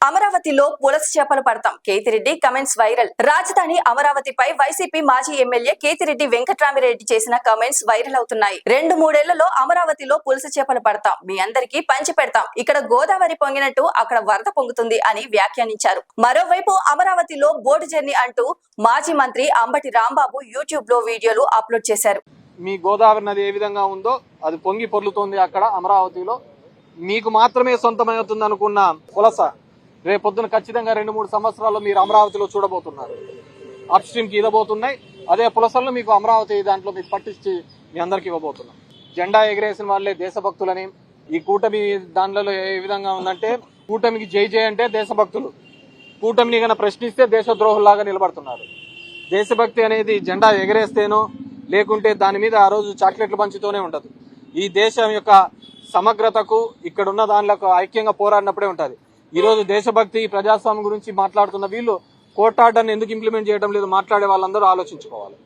అమరావతిలో పులస చేపలు పడతాం. Kethireddy comments viral. రాజధాని అమరావతిపై వైసీపీ మాజీ ఎమ్మెల్యే కేతిరెడ్డి వెంకట్రామిరెడ్డి చేసిన కమెంట్స్ వైరల్ అవుతున్నాయి. 2-3 ఏళ్లలో అమరావతిలో పులస చేపలు పడతాం, మీ అందరికీ పంచి పెడతాం, ఇక్కడ గోదావరి పొంగినట్టు అక్కడ వరద పొంగుతుంది అని వ్యాఖ్యానించారు. మరోవైపు అమరావతిలో బోట్ జర్నీ అంటూ మాజీ మంత్రి అంబటి రాంబాబు యూట్యూబ్ లో వీడియోలు అప్లోడ్ చేశారు. మీ గోదావరి నది ఏ విధంగా ఉందో అది పొంగి పొర్లుతోంది అక్కడ అమరావతిలో. మీకు మాత్రమే సొంతమవుతుంది అనుకున్న పులస రేపొద్దున ఖచ్చితంగా 2-3 సంవత్సరాల్లో మీరు అమరావతిలో చూడబోతున్నారు. అప్ స్ట్రీమ్ కి ఇవ్వబోతున్నాయి. అదే పులసలను మీకు అమరావతి దాంట్లో మీకు పట్టించి మీ అందరికి ఇవ్వబోతున్నాం. జెండా ఎగిరేసిన వాళ్ళే దేశభక్తులని. ఈ కూటమి దానిలో ఏ విధంగా ఉందంటే, కూటమికి జై జై అంటే దేశభక్తులు, కూటమిని గన ప్రశ్నిస్తే దేశద్రోహుల్లాగా నిలబడుతున్నారు. దేశభక్తి అనేది జెండా ఎగరేస్తేనో లేకుంటే దాని మీద ఆ రోజు చాక్లెట్లు పంచుతూనే ఉండదు. ఈ దేశం యొక్క సమగ్రతకు ఇక్కడున్న దానిలకు ఐక్యంగా పోరాడినప్పుడే ఉంటుంది. ఈ రోజు దేశభక్తి ప్రజాస్వామ్యం గురించి మాట్లాడుతున్న వీళ్ళు కోర్టు ఆర్డర్ని ఎందుకు ఇంప్లిమెంట్ చేయడం లేదు మాట్లాడే వాళ్ళందరూ ఆలోచించుకోవాలి.